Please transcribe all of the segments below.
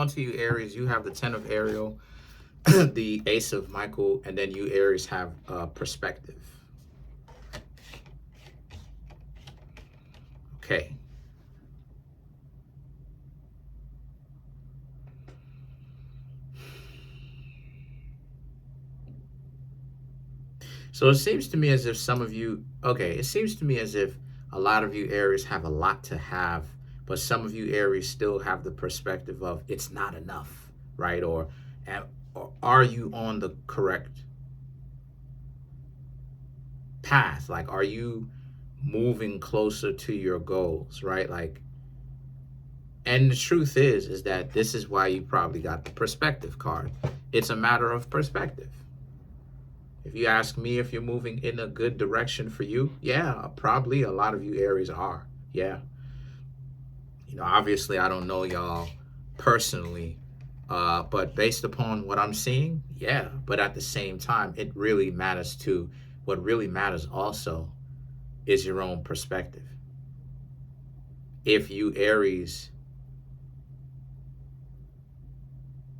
On to you, Aries, you have the 10 of Ariel, the Ace of Michael, and then you, Aries, have perspective. Okay. So it seems to me as if some of you, it seems to me as if a lot of you Aries have a lot to have, but some of you Aries still have the perspective of it's not enough, right? Or are you on the correct path? Like, are you moving closer to your goals, right? Like, and the truth is that this is why you probably got the perspective card. It's a matter of perspective. If you ask me if you're moving in a good direction for you, yeah, probably a lot of you Aries are. Yeah. Obviously I don't know y'all personally, but based upon what I'm seeing, yeah. But at the same time, it really matters too. What really matters also is your own perspective. If you Aries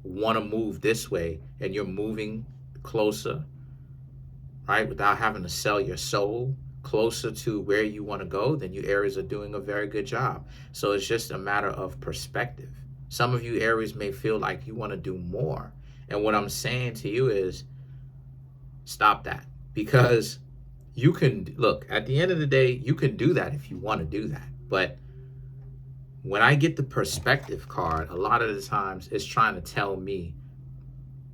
want to move this way and you're moving closer, right, without having to sell your soul closer to where you want to go, then you Aries are doing a very good job. So it's just a matter of perspective. Some of you Aries may feel like you want to do more. And what I'm saying to you is stop that, because you can, look, at the end of the day, you can do that if you want to do that. But when I get the perspective card, a lot of the times it's trying to tell me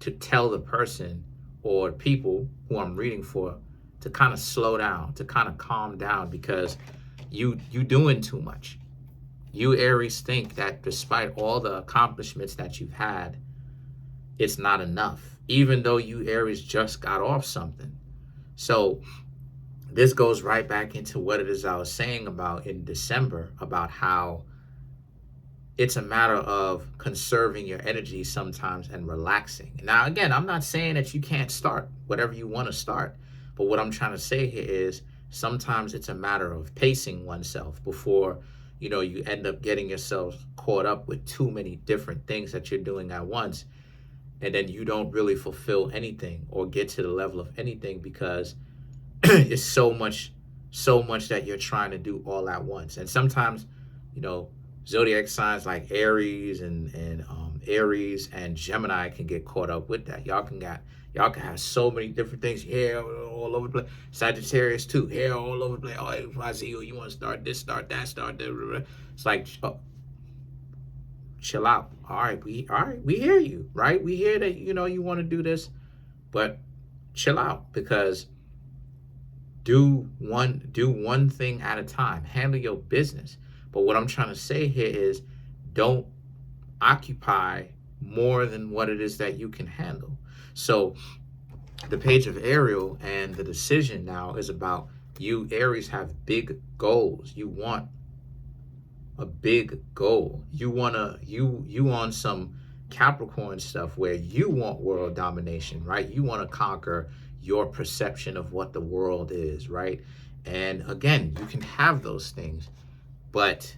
to tell the person or people who I'm reading for to kind of slow down, to kind of calm down, because you doing too much. You Aries think that despite all the accomplishments that you've had, it's not enough, even though you Aries just got off something. So this goes right back into what it is I was saying about in December, about how it's a matter of conserving your energy sometimes and relaxing. Now, again, I'm not saying that you can't start whatever you want to start. But what I'm trying to say here is sometimes it's a matter of pacing oneself before, you end up getting yourself caught up with too many different things that you're doing at once. And then you don't really fulfill anything or get to the level of anything because it's so much that you're trying to do all at once. And sometimes, zodiac signs like Aries and Aries and Gemini can get caught up with that. Y'all can have so many different things here all over the place. Sagittarius too, here all over the place. Oh, if I see you want to start this, start that, start that. It's like, chill out. All right, we hear you, right? We hear that you want to do this, but chill out, because do one thing at a time. Handle your business. But what I'm trying to say here is don't occupy more than what it is that you can handle. So the page of Ariel and the decision now is about you Aries have big goals. You want a big goal. You on some Capricorn stuff where you want world domination, right? You want to conquer your perception of what the world is, right? And again, you can have those things, but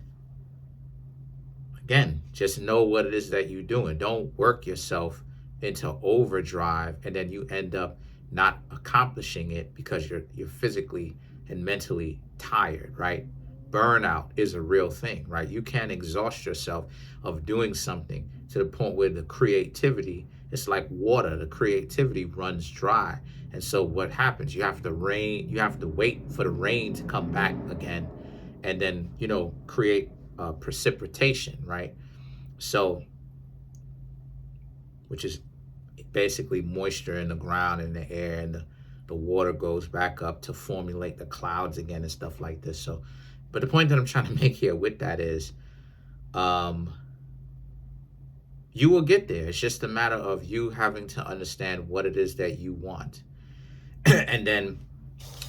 again, just know what it is that you're doing. Don't work yourself into overdrive and then you end up not accomplishing it because you're physically and mentally tired, right? Burnout is a real thing, right? You can't exhaust yourself of doing something to the point where the creativity, it's like water, the creativity runs dry. And so what happens? You have to wait for the rain to come back again and then, create precipitation, right? So, which is basically moisture in the ground and the air, and the water goes back up to formulate the clouds again and stuff like this. So, but the point that I'm trying to make here with that is you will get there. It's just a matter of you having to understand what it is that you want. And then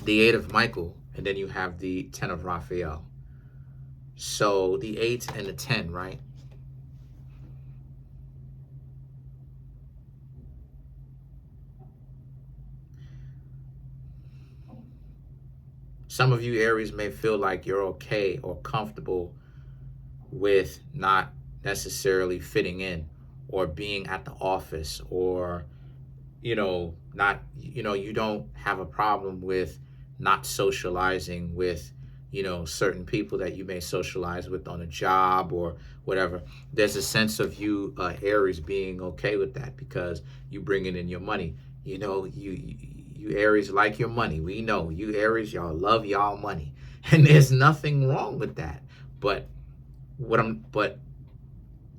the 8 of Michael, and then you have the 10 of Raphael. So the 8 and the 10, right? Some of you Aries may feel like you're okay or comfortable with not necessarily fitting in or being at the office, or not, you don't have a problem with not socializing with, certain people that you may socialize with on a job or whatever. There's a sense of you, Aries, being okay with that because you bringing in your money. You Aries like your money. We know you Aries, y'all love y'all money, and there's nothing wrong with that. But but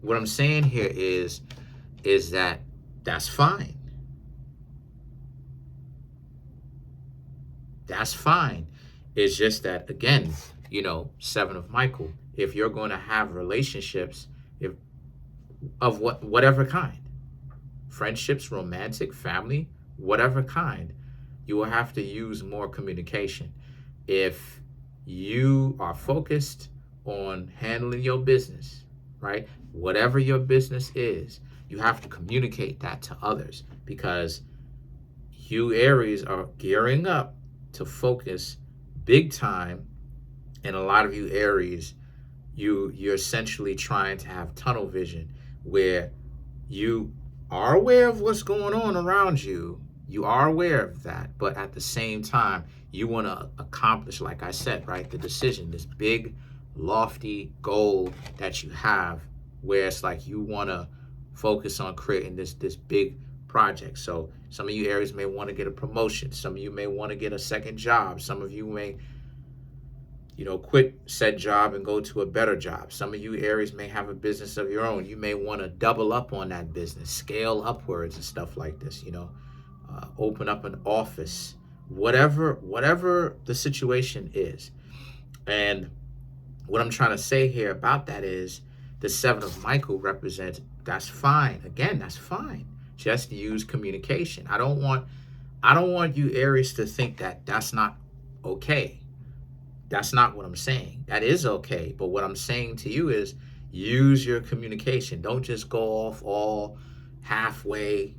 what I'm saying here is that that's fine. That's fine. It's just that, again, Seven of Michael, if you're going to have relationships, if of whatever kind, friendships, romantic, family, whatever kind, you will have to use more communication. If you are focused on handling your business, right? Whatever your business is, you have to communicate that to others, because you Aries are gearing up to focus big time. And a lot of you Aries, you're essentially trying to have tunnel vision, where you are aware of what's going on around you. You are aware of that, but at the same time, you want to accomplish, like I said, right, the decision, this big, lofty goal that you have, where it's like you want to focus on creating this big project. So some of you Aries may want to get a promotion. Some of you may want to get a second job. Some of you may, quit said job and go to a better job. Some of you Aries may have a business of your own. You may want to double up on that business, scale upwards and stuff like this, open up an office, whatever the situation is. And what I'm trying to say here about that is the Seven of Michael represents, that's fine. Again, that's fine. Just use communication. I don't want you Aries to think that that's not okay. That's not what I'm saying. That is okay. But what I'm saying to you is use your communication. Don't just go off all halfway.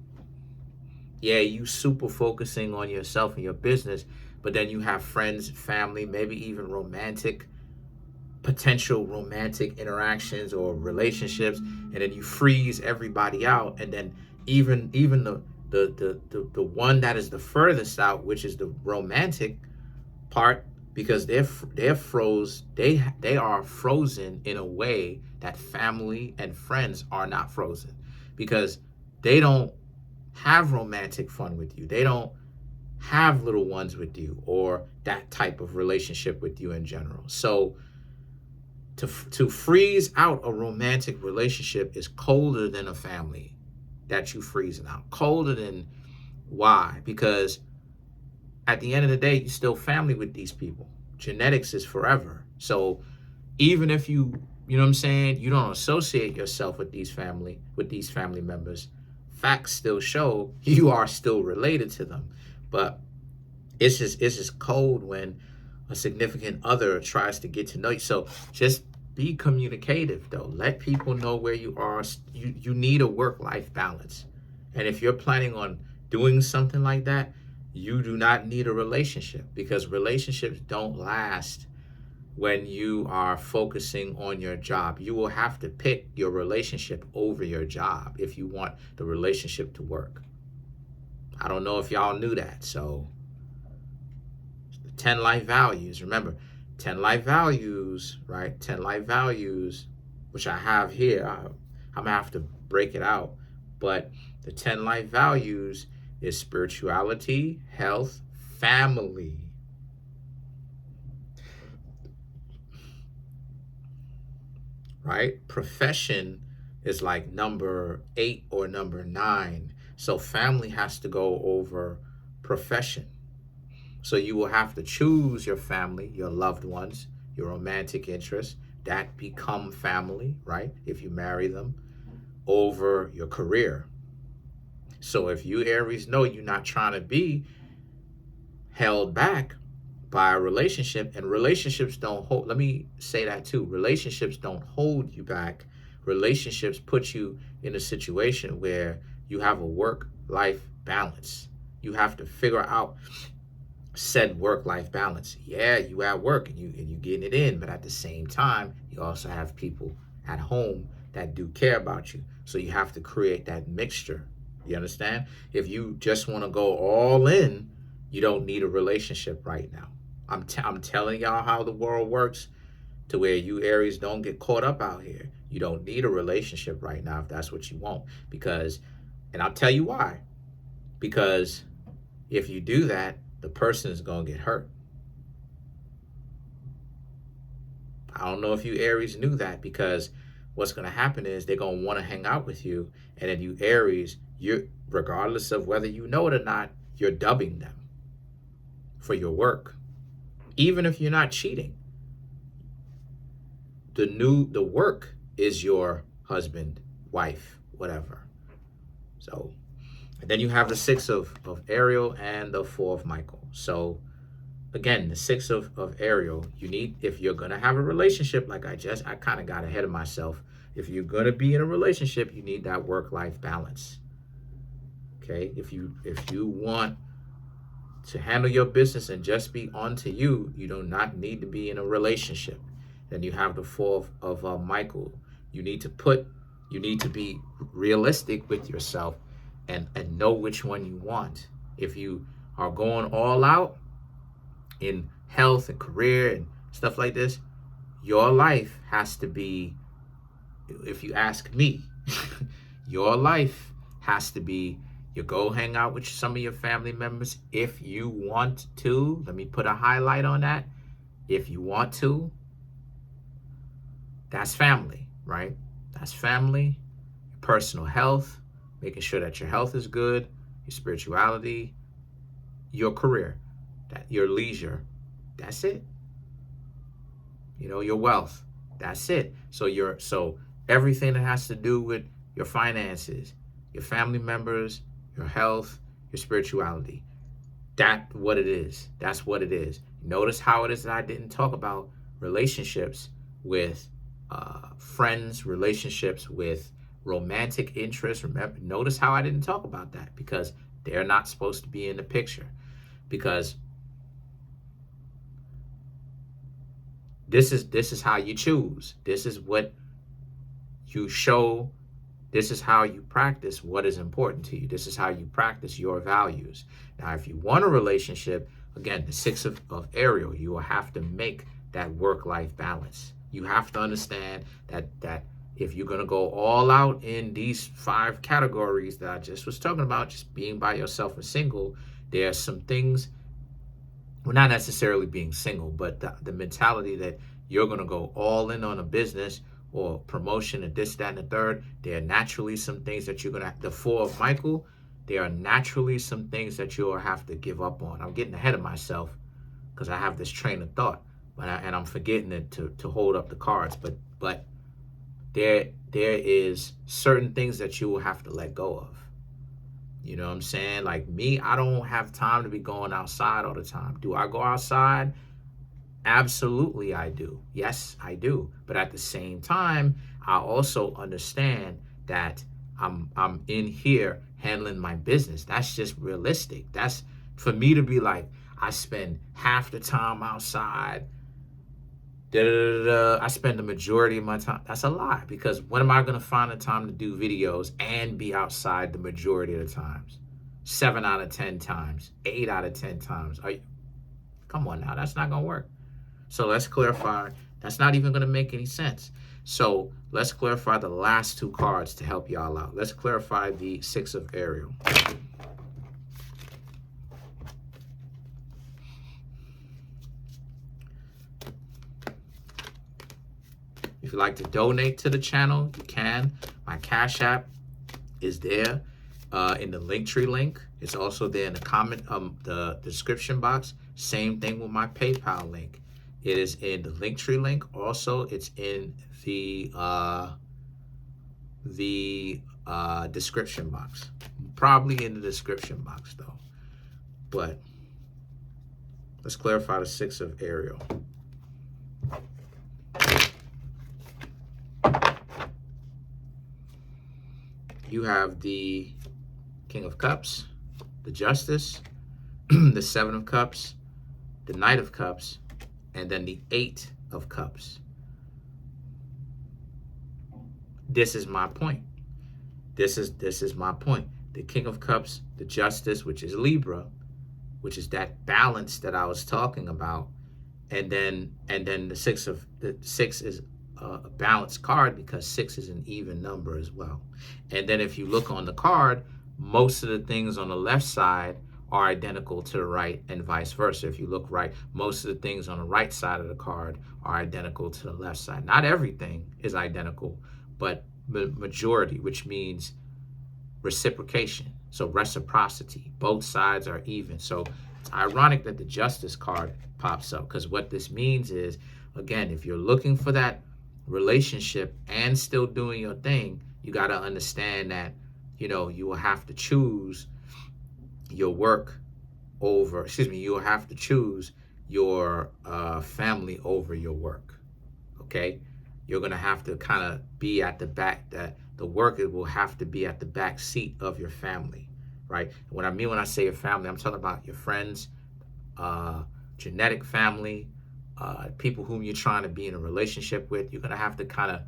Yeah, you super focusing on yourself and your business, but then you have friends, family, maybe even potential romantic interactions or relationships, and then you freeze everybody out. And then even the one that is the furthest out, which is the romantic part, because they are frozen in a way that family and friends are not frozen, because they don't have romantic fun with you. They don't have little ones with you, or that type of relationship with you in general. So to freeze out a romantic relationship is colder than a family that you freezing out. Colder than, why? Because at the end of the day, you're still family with these people. Genetics is forever. So even if you know what I'm saying, you don't associate yourself with these family members, facts still show you are still related to them. But it's just cold when a significant other tries to get to know you. So just be communicative, though. Let people know where you are. You need a work-life balance. And if you're planning on doing something like that, you do not need a relationship, because relationships don't last when you are focusing on your job. You will have to pick your relationship over your job if you want the relationship to work. I don't know if y'all knew that. So 10 life values, remember, 10 life values, right? 10 life values, which I have here. I'm going to have to break it out. But the 10 life values is spirituality, health, family. Right? Profession is like number 8 or number 9. So family has to go over profession. So you will have to choose your family, your loved ones, your romantic interests, that become family, right? If you marry them, over your career. So if you Aries know you're not trying to be held back by a relationship, and relationships don't hold, let me say that too, relationships don't hold you back. Relationships put you in a situation where you have a work-life balance. You have to figure out said work-life balance. Yeah, you at work and you getting it in, but at the same time, you also have people at home that do care about you. So you have to create that mixture. You understand? If you just want to go all in, you don't need a relationship right now. I'm telling y'all how the world works, to where you Aries don't get caught up out here. You don't need a relationship right now if that's what you want. Because, and I'll tell you why. Because if you do that, the person is going to get hurt. I don't know if you Aries knew that, because what's going to happen is they're going to want to hang out with you. And then you Aries, you're, regardless of whether you know it or not, you're dubbing them for your work. Even if you're not cheating, the work is your husband, wife, whatever. So, and then you have the 6 of Ariel and the 4 of Michael. So again, the 6 of Ariel, you need, if you're going to have a relationship, like I kind of got ahead of myself. If you're going to be in a relationship, you need that work-life balance. Okay? If you want to handle your business and just be onto you, you do not need to be in a relationship. Then you have the 4 of Michael. You need to be realistic with yourself and know which one you want. If you are going all out in health and career and stuff like this, your life has to be, if you ask me, your life has to be, you go hang out with some of your family members if you want to. Let me put a highlight on that. If you want to, that's family, right? That's family, personal health, making sure that your health is good, your spirituality, your career, that your leisure, that's it. You know, your wealth, that's it. So everything that has to do with your finances, your family members, your health, your spirituality, that's what it is. That's what it is. Notice how it is that I didn't talk about relationships with friends, relationships with romantic interests. Remember, notice how I didn't talk about that, because they're not supposed to be in the picture. Because this is how you choose. This is what you show. This is how you practice what is important to you. This is how you practice your values. Now, if you want a relationship, again, the 6 of Ariel, you will have to make that work-life balance. You have to understand that if you're going to go all out in these 5 categories that I just was talking about, just being by yourself and single, there are some things, well, not necessarily being single, but the mentality that you're going to go all in on a business or promotion and this, that, and the third. There are naturally some things that you're going to, the 4 of Michael, there are naturally some things that you'll have to give up on. I'm getting ahead of myself because I have this train of thought, and I'm forgetting it to hold up the cards. But there is certain things that you will have to let go of. You know what I'm saying? Like me, I don't have time to be going outside all the time. Do I go outside? Absolutely, I do. Yes, I do. But at the same time, I also understand that I'm in here handling my business. That's just realistic. That's for me to be like, I spend half the time outside. I spend the majority of my time. That's a lie, because when am I going to find the time to do videos and be outside the majority of the times? 7 out of 10 times, 8 out of 10 times. Come on now, that's not going to work. So let's clarify. That's not even going to make any sense. So let's clarify the last 2 cards to help y'all out. Let's clarify the 6 of Ariel. If you'd like to donate to the channel, you can. My Cash App is there in the Linktree link. It's also there in the comment, the description box. Same thing with my PayPal link. It is in the Linktree link. Also, it's in the description box. Probably in the description box though. But let's clarify the 6 of Ariel. You have the King of Cups, the Justice, the 7 of Cups, the Knight of Cups, and then the 8 of Cups. this is my point. This is my point. The King of Cups, the Justice, which is Libra, which is that balance that I was talking about, and then the six is a balanced card because 6 is an even number as well. And then if you look on the card, most of the things on the left side are identical to the right and vice versa. If you look right, most of the things on the right side of the card are identical to the left side. Not everything is identical, but the majority, which means reciprocation. So reciprocity, both sides are even. So it's ironic that the Justice card pops up, because what this means is, again, if you're looking for that relationship and still doing your thing, you got to understand that, you will have to choose your work over, you will have to choose your family over your work. Okay? You're going to have to kind of be at the back, that the work will have to be at the back seat of your family, right? What I mean when I say your family, I'm talking about your friends, genetic family, people whom you're trying to be in a relationship with. You're going to have to kind of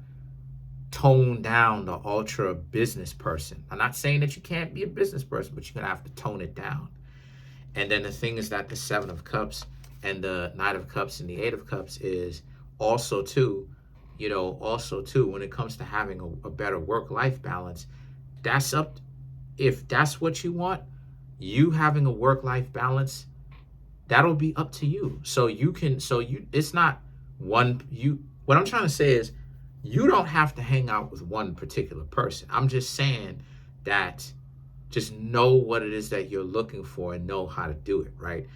tone down the ultra business person. I'm not saying that you can't be a business person, but you're going to have to tone it down. And then the thing is that the 7 of Cups and the Knight of Cups and the 8 of Cups is also too, when it comes to having a better work-life balance, that's up. If that's what you want, you having a work-life balance, that'll be up to you. It's not one, what I'm trying to say is, you don't have to hang out with one particular person. I'm just saying that just know what it is that you're looking for and know how to do it, right?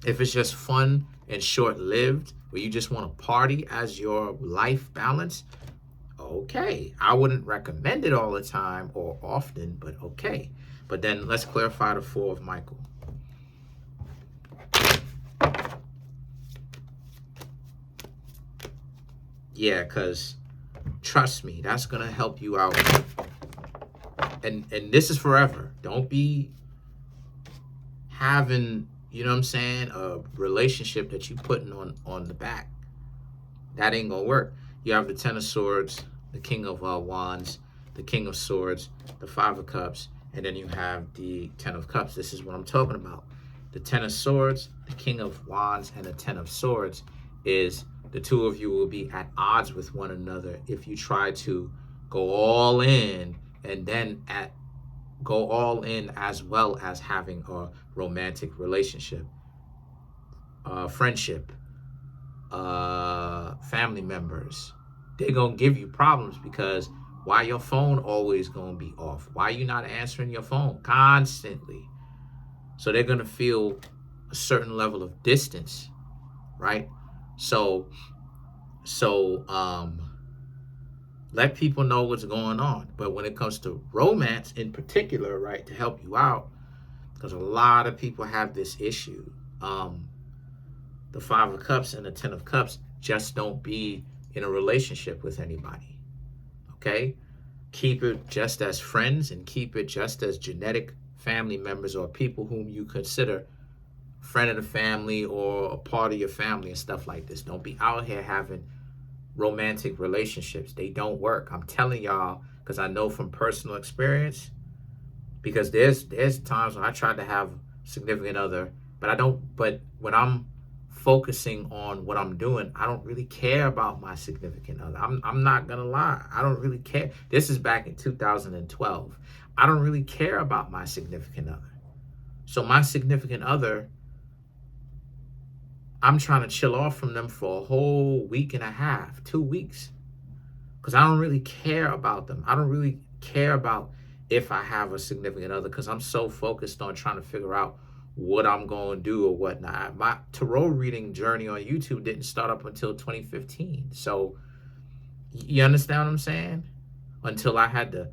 If it's just fun and short-lived, where you just want to party as your life balance, okay. I wouldn't recommend it all the time or often, but okay. But then let's clarify the 4 of Michael. Yeah, because trust me, that's going to help you out. And this is forever. Don't be having, a relationship that you putting on the back. That ain't going to work. You have the 10 of Swords, the King of Wands, the King of Swords, the 5 of Cups, and then you have the 10 of Cups. This is what I'm talking about. The 10 of Swords, the King of Wands, and the 10 of Swords is the two of you will be at odds with one another if you try to go all in and then go all in as well as having a romantic relationship, friendship, family members. They're going to give you problems because why your phone always going to be off? Why you not answering your phone constantly? So they're going to feel a certain level of distance, right? So let people know what's going on. But when it comes to romance in particular, right, to help you out, because a lot of people have this issue, the 5 of Cups and the 10 of Cups, just don't be in a relationship with anybody, okay? Keep it just as friends and keep it just as genetic family members or people whom you consider friend of the family or a part of your family and stuff like this. Don't be out here having romantic relationships. They don't work. I'm telling y'all, because I know from personal experience, because there's times when I tried to have a significant other, but when I'm focusing on what I'm doing, I don't really care about my significant other. I'm not gonna lie. I don't really care. This is back in 2012. I don't really care about my significant other. So my significant other, I'm trying to chill off from them for a whole week and a half, 2 weeks, because I don't really care about them. I don't really care about if I have a significant other, because I'm so focused on trying to figure out what I'm going to do or whatnot. My tarot reading journey on YouTube didn't start up until 2015. So you understand what I'm saying? Until I had to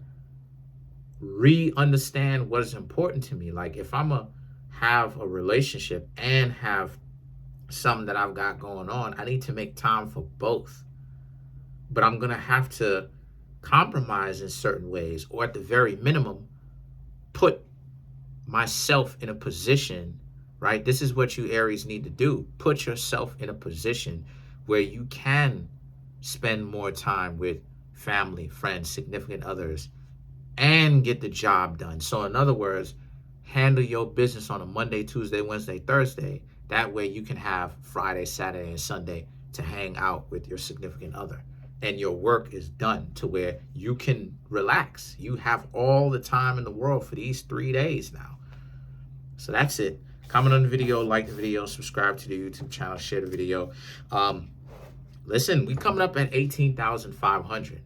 re-understand what is important to me. Like if I'm going to have a relationship and have something that I've got going on, I need to make time for both. But I'm going to have to compromise in certain ways, or at the very minimum, put myself in a position, right? This is what you Aries need to do. Put yourself in a position where you can spend more time with family, friends, significant others, and get the job done. So in other words, handle your business on a Monday, Tuesday, Wednesday, Thursday. That way you can have Friday, Saturday, and Sunday to hang out with your significant other. And your work is done to where you can relax. You have all the time in the world for these 3 days now. So that's it. Comment on the video, like the video, subscribe to the YouTube channel, share the video. Listen, we coming up at 18,500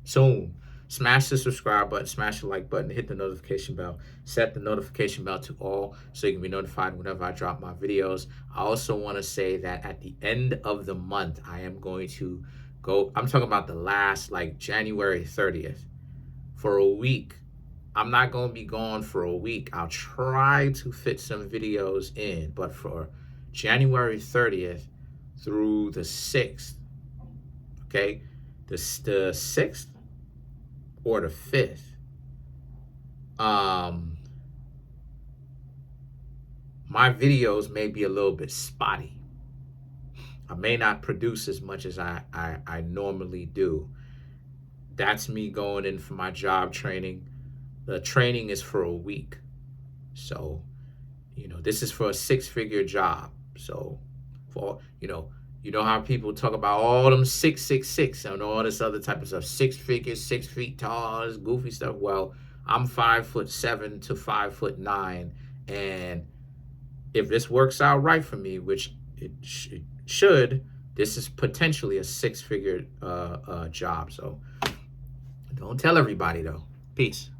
soon. Smash the subscribe button, smash the like button, hit the notification bell, set the notification bell to all so you can be notified whenever I drop my videos. I also want to say that at the end of the month, I am going to go, I'm talking about the last, like January 30th, for a week. I'm not going to be gone for a week. I'll try to fit some videos in, but for January 30th through the 6th, okay, the 6th or the 5th, my videos may be a little bit spotty. I may not produce as much as I normally do. That's me going in for my job training. The training is for a week. So, this is for a 6-figure job. So, for, you know how people talk about all them 666 and all this other type of stuff, 6 figures, 6 feet tall, this goofy stuff. Well, I'm 5'7" to 5'9", and if this works out right for me, which it should, this is potentially a 6-figure job. So don't tell everybody though. Peace.